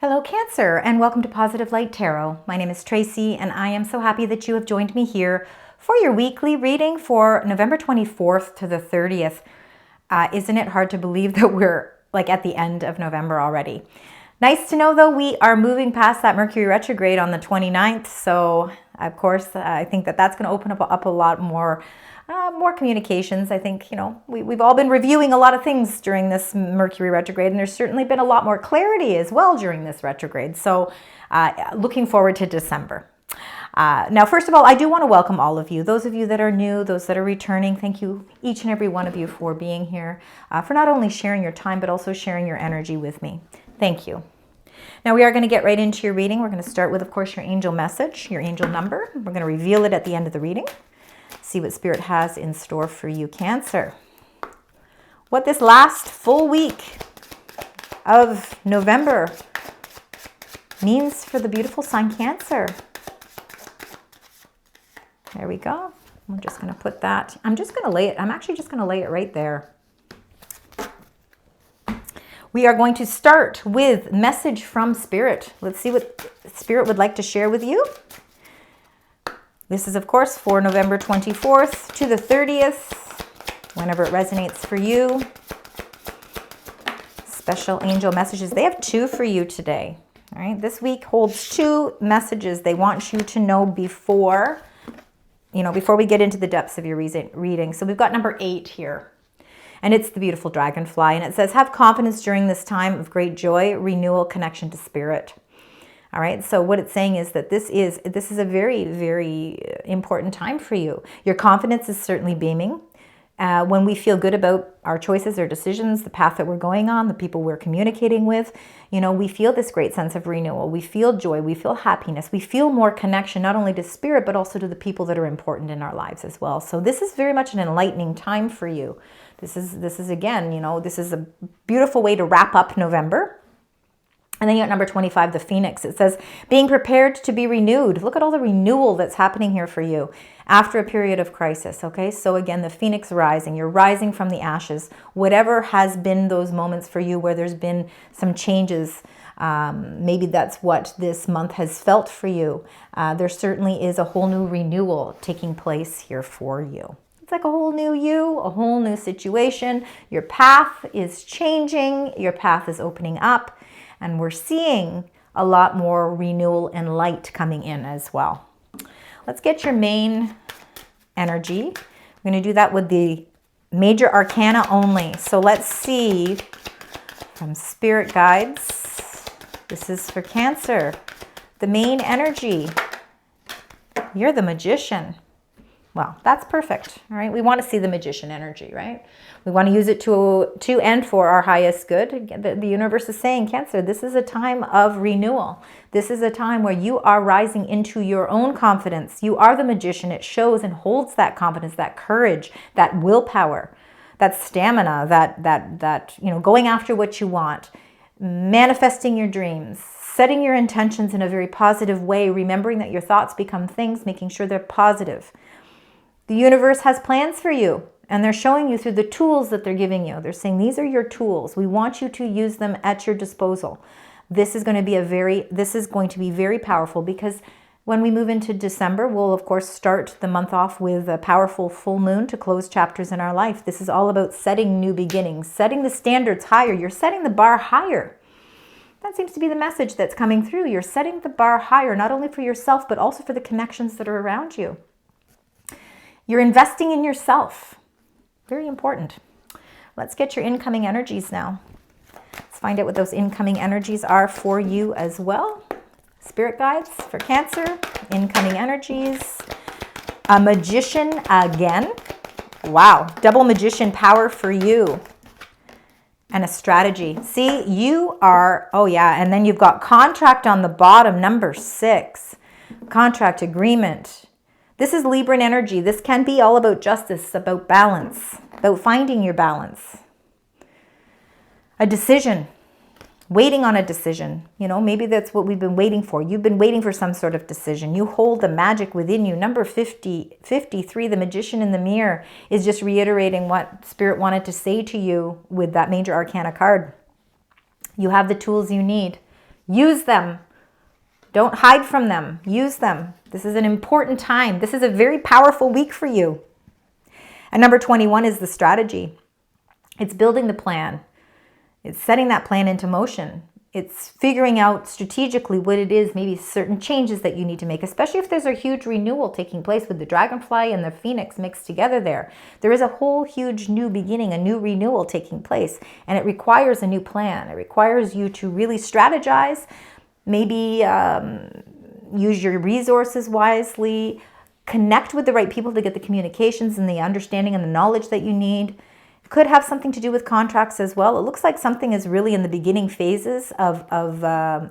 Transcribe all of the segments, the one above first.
Hello Cancer, and welcome to Positive Light Tarot. My name is Tracy, and I am so happy that you have joined me here for your weekly reading for November 24th to the 30th. Isn't it hard to believe that we're like at the end of November already? Nice to know though, we are moving past that Mercury retrograde on the 29th. So of course, I think that that's going to open up a lot more communications. I think, we've all been reviewing a lot of things during this Mercury retrograde, and there's certainly been a lot more clarity as well during this retrograde. So looking forward to December. Now, first of all, I do want to welcome all of you. Those of you that are new, those that are returning, thank you, each and every one of you, for being here, for not only sharing your time, but also sharing your energy with me. Thank you. Now we are going to get right into your reading. We're going to start with, of course, your angel message, your angel number. We're going to reveal it at the end of the reading. See what Spirit has in store for you, Cancer. What this last full week of November means for the beautiful sign Cancer. There we go. I'm just going to put that. I'm actually just going to lay it right there. We are going to start with message from Spirit. Let's see what Spirit would like to share with you. This is, of course, for November 24th to the 30th, whenever it resonates for you. Special angel messages. They have two for you today. All right. This week holds two messages they want you to know before we get into the depths of your reading. So we've got number 8 here. And it's the beautiful Dragonfly. And it says, have confidence during this time of great joy, renewal, connection to Spirit. All right, so what it's saying is that this is a very, very important time for you. Your confidence is certainly beaming. When we feel good about our choices or decisions, the path that we're going on, the people we're communicating with, we feel this great sense of renewal. We feel joy. We feel happiness. We feel more connection, not only to Spirit, but also to the people that are important in our lives as well. So this is very much an enlightening time for you. This is again, this is a beautiful way to wrap up November. And then you got number 25, the Phoenix. It says, being prepared to be renewed. Look at all the renewal that's happening here for you after a period of crisis, okay? So again, the Phoenix rising. You're rising from the ashes. Whatever has been those moments for you where there's been some changes, maybe that's what this month has felt for you. There certainly is a whole new renewal taking place here for you. It's like a whole new you, a whole new situation. Your path is changing. Your path is opening up. And we're seeing a lot more renewal and light coming in as well. Let's get your main energy. I'm going to do that with the major arcana only. So let's see from Spirit Guides. This is for Cancer. The main energy. You're the Magician. Well, that's perfect, all right? We want to see the Magician energy, right? We want to use it to and for our highest good. The universe is saying, Cancer, this is a time of renewal. This is a time where you are rising into your own confidence. You are the Magician. It shows and holds that confidence, that courage, that willpower, that stamina, that going after what you want, manifesting your dreams, setting your intentions in a very positive way, remembering that your thoughts become things, making sure they're positive. The universe has plans for you, and they're showing you through the tools that they're giving you. They're saying, these are your tools. We want you to use them at your disposal. This is going to be very powerful, because when we move into December, we'll of course start the month off with a powerful full moon to close chapters in our life. This is all about setting new beginnings, setting the standards higher. You're setting the bar higher. That seems to be the message that's coming through. You're setting the bar higher, not only for yourself, but also for the connections that are around you. You're investing in yourself. Very important. Let's get your incoming energies now. Let's find out what those incoming energies are for you as well. Spirit Guides for Cancer, incoming energies. A Magician again. Wow, double Magician power for you. And a strategy. See, you are, and then you've got contract on the bottom, number 6. Contract, agreement. This is Libran energy. This can be all about justice, about balance, about finding your balance. A decision, waiting on a decision. Maybe that's what we've been waiting for. You've been waiting for some sort of decision. You hold the magic within you. Number 53, the Magician in the Mirror, is just reiterating what Spirit wanted to say to you with that major arcana card. You have the tools you need. Use them. Don't hide from them. Use them. This is an important time. This is a very powerful week for you. And number 21 is the strategy. It's building the plan. It's setting that plan into motion. It's figuring out strategically what it is, maybe certain changes that you need to make, especially if there's a huge renewal taking place with the Dragonfly and the Phoenix mixed together there. There is a whole huge new beginning, a new renewal taking place, and it requires a new plan. It requires you to really strategize, maybe use your resources wisely, connect with the right people to get the communications and the understanding and the knowledge that you need. Could have something to do with contracts as well. It looks like something is really in the beginning phases of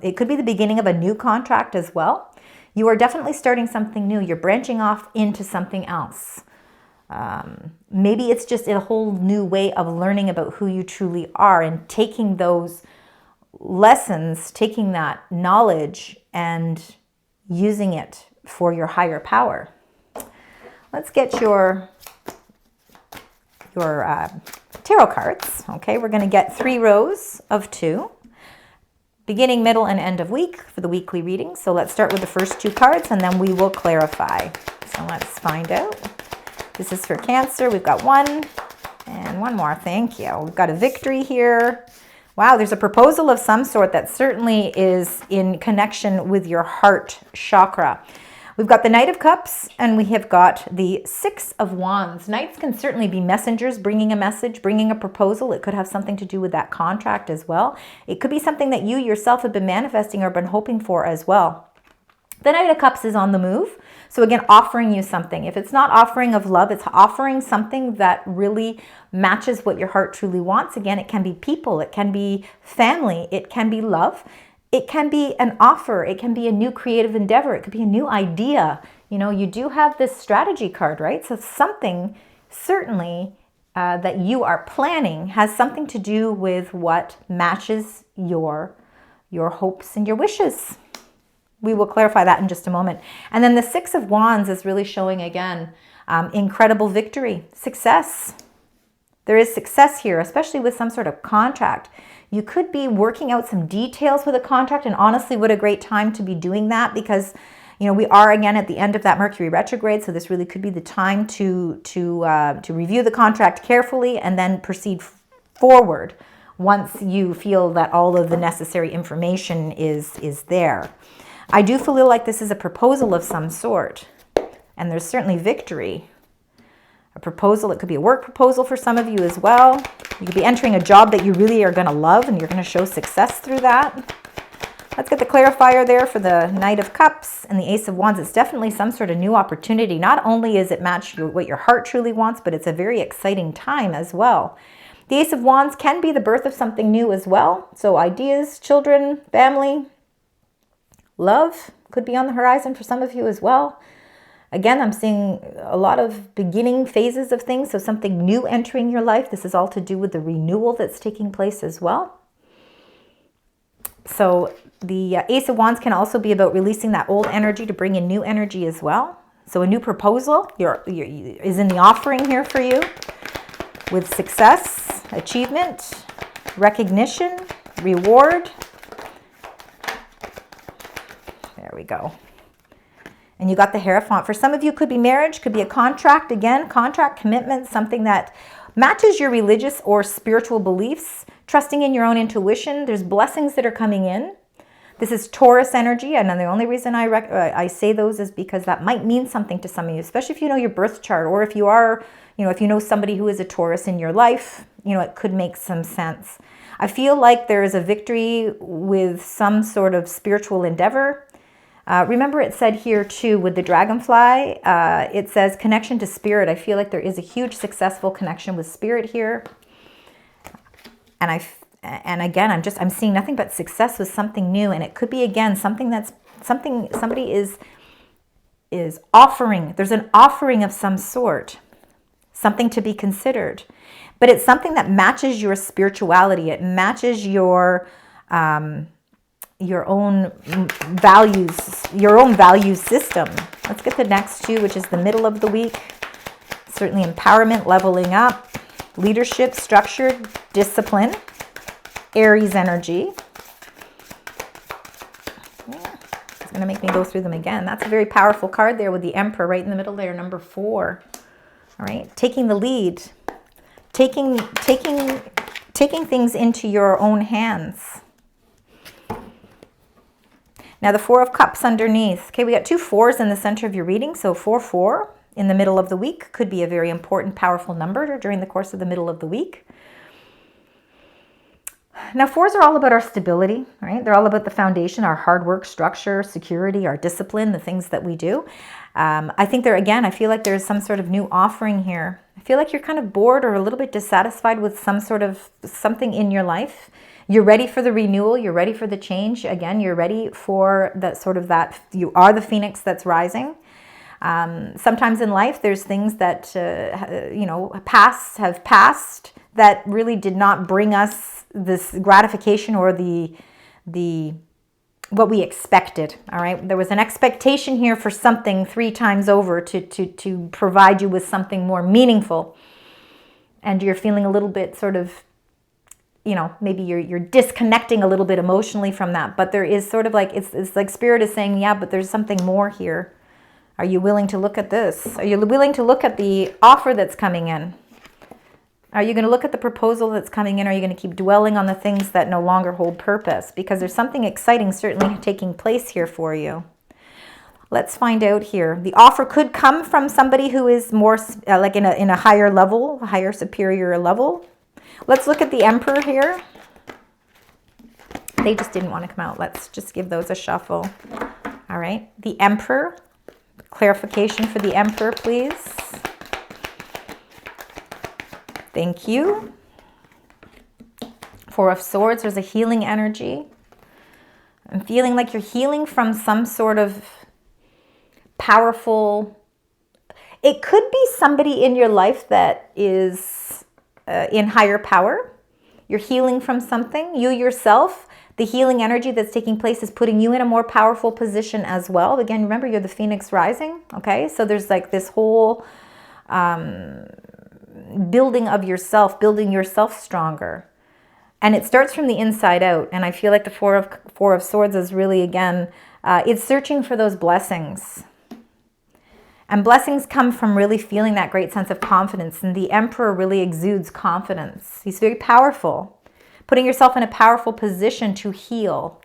it could be the beginning of a new contract as well. You are definitely starting something new. You're branching off into something else. Maybe it's just a whole new way of learning about who you truly are and taking those lessons, taking that knowledge and using it for your higher power. Let's get your tarot cards. Okay, we're going to get 3 rows of 2, beginning, middle, and end of week for the weekly reading. So let's start with the first 2 cards and then we will clarify. So let's find out. This is for Cancer. We've got 1 and 1 more. Thank you. We've got a victory here. Wow, there's a proposal of some sort that certainly is in connection with your heart chakra. We've got the Knight of Cups and we have got the 6 of Wands. Knights can certainly be messengers, bringing a message, bringing a proposal. It could have something to do with that contract as well. It could be something that you yourself have been manifesting or been hoping for as well. The Knight of Cups is on the move. So again, offering you something. If it's not offering of love, it's offering something that really matches what your heart truly wants. Again, it can be people, it can be family, it can be love. It can be an offer. It can be a new creative endeavor. It could be a new idea. You know, you do have this strategy card, right? So something certainly that you are planning has something to do with what matches your hopes and your wishes. We will clarify that in just a moment. And then the 6 of Wands is really showing again, incredible victory, success. There is success here, especially with some sort of contract. You could be working out some details with a contract, and honestly, what a great time to be doing that because, you know, we are again at the end of that Mercury retrograde, so this really could be the time to review the contract carefully and then proceed forward once you feel that all of the necessary information is there. I do feel like this is a proposal of some sort, and there's certainly victory. A proposal, it could be a work proposal for some of you as well. You could be entering a job that you really are going to love and you're going to show success through that. Let's get the clarifier there for the Knight of Cups and the Ace of Wands. It's definitely some sort of new opportunity. Not only is it matched what your heart truly wants, but it's a very exciting time as well. The Ace of Wands can be the birth of something new as well. So ideas, children, family, love could be on the horizon for some of you as well. Again, I'm seeing a lot of beginning phases of things, so something new entering your life. This is all to do with the renewal that's taking place as well. So the Ace of Wands can also be about releasing that old energy to bring in new energy as well. So a new proposal is in the offering here for you with success, achievement, recognition, reward. There we go. And you got the Hierophant. For some of you, could be marriage, could be a contract. Again, contract, commitment, something that matches your religious or spiritual beliefs, trusting in your own intuition. There's blessings that are coming in. This is Taurus energy, and the only reason I say those is because that might mean something to some of you, especially if you know your birth chart, or if you are, if you know somebody who is a Taurus in your life, it could make some sense. I feel like there is a victory with some sort of spiritual endeavor. Remember it said here too with the Dragonfly, it says connection to spirit. I feel like there is a huge successful connection with spirit here. And again, I'm seeing nothing but success with something new. And it could be, again, somebody is offering. There's an offering of some sort, something to be considered. But it's something that matches your spirituality. It matches your own values, your own value system. Let's get the next 2, which is the middle of the week. Certainly empowerment, leveling up, leadership, structure, discipline, Aries energy. Yeah. It's going to make me go through them again. That's a very powerful card there with the Emperor right in the middle there, number 4. All right, taking the lead, taking things into your own hands. Now the 4 of Cups underneath. Okay, we got 2 4s in the center of your reading, so 4-4 in the middle of the week could be a very important, powerful number during the course of the middle of the week. Now 4s are all about our stability, right? They're all about the foundation, our hard work, structure, security, our discipline, the things that we do. I think I feel like there's some sort of new offering here. I feel like you're kind of bored or a little bit dissatisfied with something in your life. You're ready for the renewal. You're ready for the change. Again, you're ready for that you are the phoenix that's rising. Sometimes in life, there's things that, have passed that really did not bring us this gratification or what we expected. All right. There was an expectation here for something 3 times over to provide you with something more meaningful. And you're feeling a little bit sort of, maybe you're disconnecting a little bit emotionally from that, but there is sort of like, it's like Spirit is saying, yeah, but there's something more here. Are you willing to look at this? Are you willing to look at the offer that's coming in? Are you going to look at the proposal that's coming in? Or are you going to keep dwelling on the things that no longer hold purpose? Because there's something exciting certainly taking place here for you. Let's find out here. The offer could come from somebody who is more like in a higher level, a higher superior level. Let's look at the Emperor here. They just didn't want to come out. Let's just give those a shuffle. All right. The Emperor. Clarification for the Emperor, please. Thank you. 4 of Swords. There's a healing energy. I'm feeling like you're healing from some sort of powerful... It could be somebody in your life that is... in higher power. You're healing from something. You yourself, the healing energy that's taking place is putting you in a more powerful position as well. Again, remember, you're the phoenix rising. Okay, so there's like this whole building of yourself, building yourself stronger. And it starts from the inside out. And I feel like the four of Swords is really, again, it's searching for those blessings. And blessings come from really feeling that great sense of confidence. And the Emperor really exudes confidence. He's very powerful. Putting yourself in a powerful position to heal.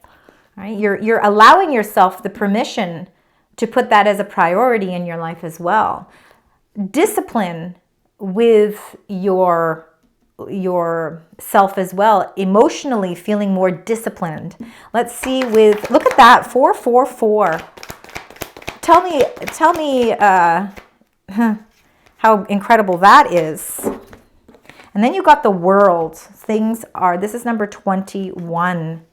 Right? You're allowing yourself the permission to put that as a priority in your life as well. Discipline with your self as well. Emotionally feeling more disciplined. Let's see with, look at that, 4-4-4. Tell me how incredible that is. And then you got the World. This is number 21.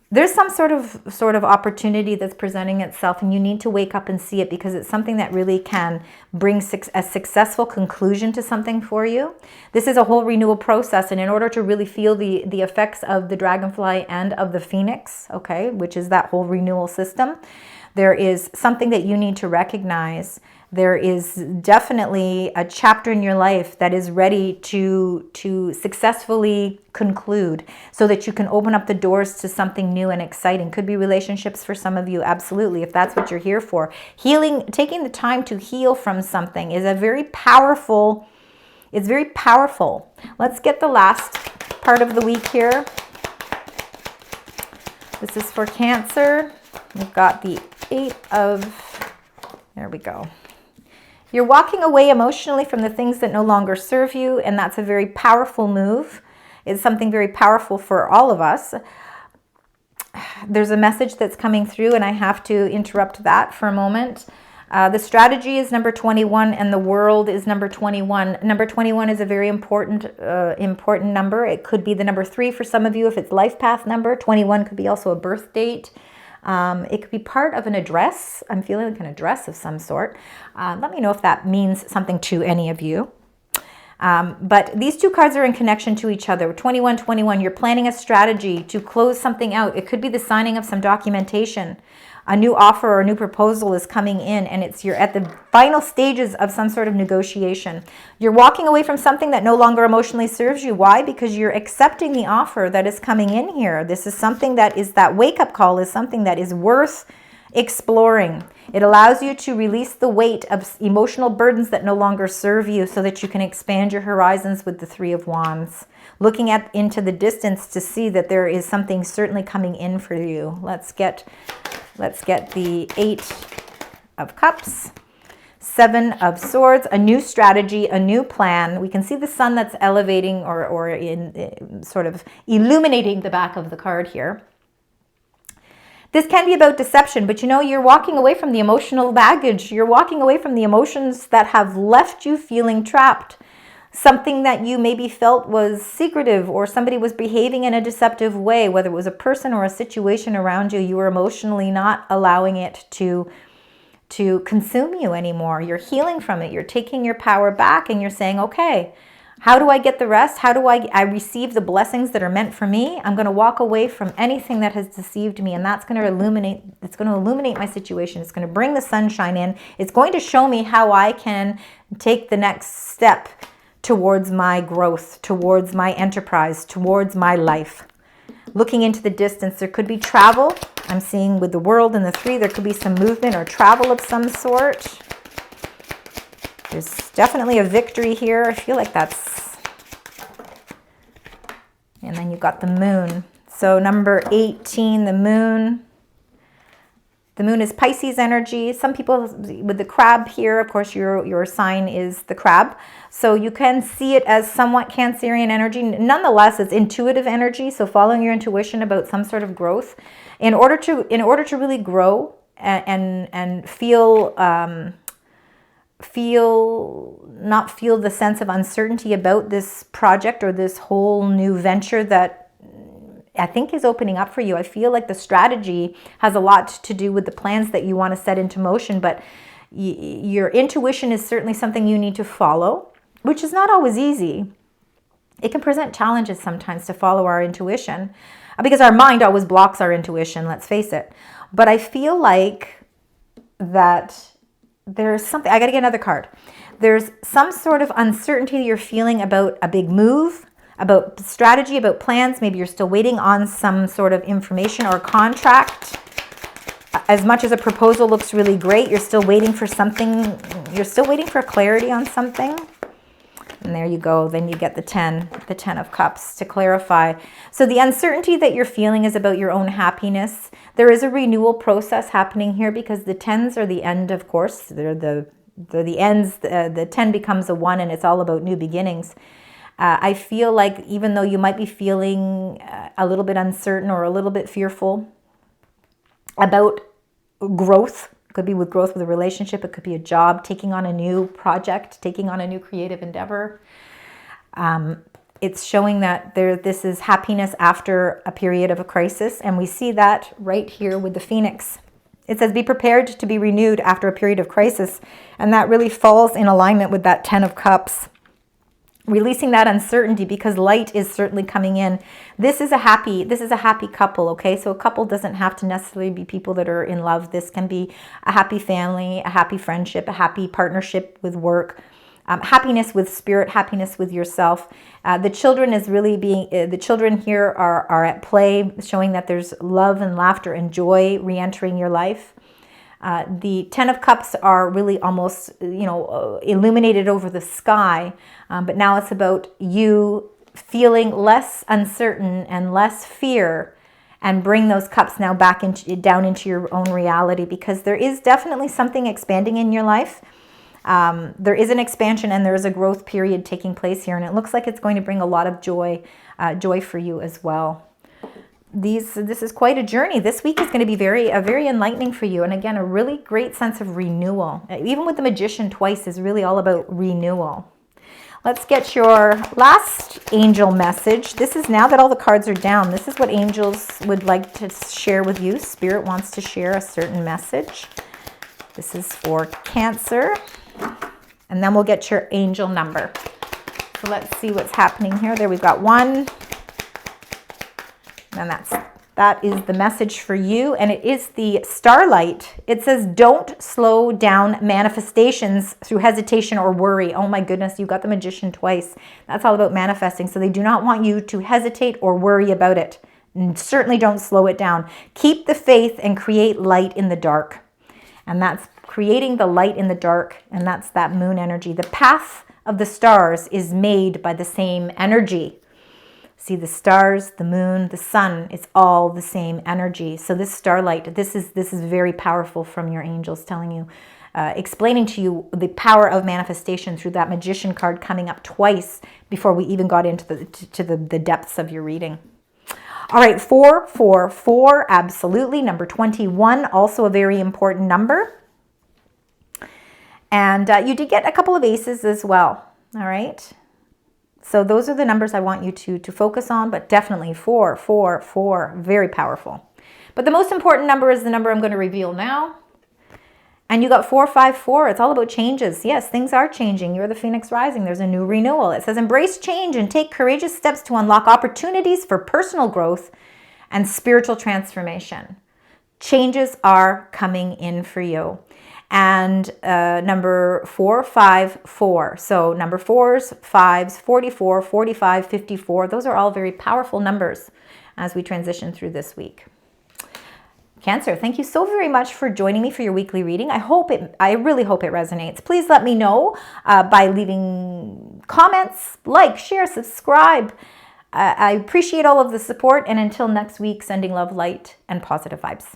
There's some sort of opportunity that's presenting itself, and you need to wake up and see it, because it's something that really can bring a successful conclusion to something for you. This is a whole renewal process, and in order to really feel the effects of the Dragonfly and of the Phoenix, okay, which is that whole renewal system, there is something that you need to recognize. There is definitely a chapter in your life that is ready to successfully conclude, so that you can open up the doors to something new and exciting. Could be relationships for some of you, absolutely, if that's what you're here for. Healing, taking the time to heal from something is it's very powerful. Let's get the last part of the week here. This is for Cancer. We've got the there we go. You're walking away emotionally from the things that no longer serve you, and that's a very powerful move. It's something very powerful for all of us. There's a message that's coming through, and I have to interrupt that for a moment. The strategy is number 21, and the World is number 21. Number 21 is a very important number. It could be the number 3 for some of you if it's life path number. 21 could be also a birth date. It could be part of an address. I'm feeling like an address of some sort. Let me know if that means something to any of you. But these two cards are in connection to each other. 21-21, you're planning a strategy to close something out. It could be the signing of some documentation. A new offer or a new proposal is coming in, and you're at the final stages of some sort of negotiation. You're walking away from something that no longer emotionally serves you. Why? Because you're accepting the offer that is coming in here. This is something that wake-up call is something that is worth exploring. It allows you to release the weight of emotional burdens that no longer serve you so that you can expand your horizons with the Three of Wands. Looking into the distance to see that there is something certainly coming in for you. Let's get the Eight of Cups, Seven of Swords, a new strategy, a new plan. We can see the sun that's elevating or in sort of illuminating the back of the card here. This can be about deception, but you're walking away from the emotional baggage. You're walking away from the emotions that have left you feeling trapped. Something that you maybe felt was secretive, or somebody was behaving in a deceptive way, whether it was a person or a situation around you, you were emotionally not allowing it to consume you anymore. You're healing from it. You're taking your power back and you're saying, okay, how do I get the rest? How do I receive the blessings that are meant for me? I'm going to walk away from anything that has deceived me, and that's going to illuminate my situation. It's going to bring the sunshine in. It's going to show me how I can take the next step towards my growth, towards my enterprise, towards my life. Looking into the distance, there could be travel. I'm seeing with the World and the Three, there could be some movement or travel of some sort. There's definitely a victory here. I feel like that's... And then you've got the Moon. So number 18, the Moon. The Moon is Pisces energy. Some people with the Crab here, of course, your sign is the Crab. So you can see it as somewhat Cancerian energy. Nonetheless, it's intuitive energy. So following your intuition about some sort of growth. In order to really grow and not feel the sense of uncertainty about this project or this whole new venture that I think is opening up for you. I feel like the strategy has a lot to do with the plans that you want to set into motion, but your intuition is certainly something you need to follow, which is not always easy. It can present challenges sometimes to follow our intuition because our mind always blocks our intuition, let's face it. But I feel like that there's something, I got to get another card. There's some sort of uncertainty you're feeling about a big move, about strategy, about plans. Maybe you're still waiting on some sort of information or contract. As much as a proposal looks really great, you're still waiting for something. You're still waiting for clarity on something. And there you go. Then you get the 10 of Cups to clarify. So the uncertainty that you're feeling is about your own happiness. There is a renewal process happening here because the 10s are the end, of course. They're the ends. The 10 becomes a 1, and it's all about new beginnings. I feel like even though you might be feeling a little bit uncertain or a little bit fearful about growth, it could be with growth with a relationship, it could be a job, taking on a new project, taking on a new creative endeavor. It's showing that this is happiness after a period of a crisis, and we see that right here with the Phoenix. It says, be prepared to be renewed after a period of crisis, and that really falls in alignment with that 10 of Cups. Releasing that uncertainty because light is certainly coming in. This is a happy couple, okay? So a couple doesn't have to necessarily be people that are in love. This can be a happy family, a happy friendship, a happy partnership with work, happiness with spirit, happiness with yourself. The children is really the children here are at play, showing that there's love and laughter and joy re-entering your life. The 10 of Cups are really almost, illuminated over the sky. But now it's about you feeling less uncertain and less fear, and bring those cups now back down into your own reality, because there is definitely something expanding in your life. There is an expansion and there is a growth period taking place here, and it looks like it's going to bring a lot of joy for you as well. This is quite a journey. This week is going to be very enlightening for you. And again, a really great sense of renewal. Even with the Magician twice is really all about renewal. Let's get your last angel message. This is, now that all the cards are down, this is what angels would like to share with you. Spirit wants to share a certain message. This is for Cancer. And then we'll get your angel number. So let's see what's happening here. There we've got 1. And that is the message for you. And it is the starlight. It says, don't slow down manifestations through hesitation or worry. Oh my goodness, you got the magician twice. That's all about manifesting. So they do not want you to hesitate or worry about it. And certainly don't slow it down. Keep the faith and create light in the dark. And that's creating the light in the dark. And that's that moon energy. The path of the stars is made by the same energy. See, the stars, the moon, the sun, it's all the same energy. So this starlight, this is very powerful from your angels telling you, explaining to you the power of manifestation through that magician card coming up twice before we even got into the depths of your reading. All right, 444, absolutely. Number 21, also a very important number. And you did get a couple of aces as well, all right? So those are the numbers I want you to focus on, but definitely 444, very powerful. But the most important number is the number I'm going to reveal now. And you got 454. It's all about changes. Yes, things are changing. You're the Phoenix rising. There's a new renewal. It says, embrace change and take courageous steps to unlock opportunities for personal growth and spiritual transformation. Changes are coming in for you. And number 454. So number 4s, 5s, 44, 45, 54. Those are all very powerful numbers as we transition through this week. Cancer, thank you so very much for joining me for your weekly reading. I really hope it resonates. Please let me know by leaving comments, like, share, subscribe. I appreciate all of the support. And until next week, sending love, light, and positive vibes.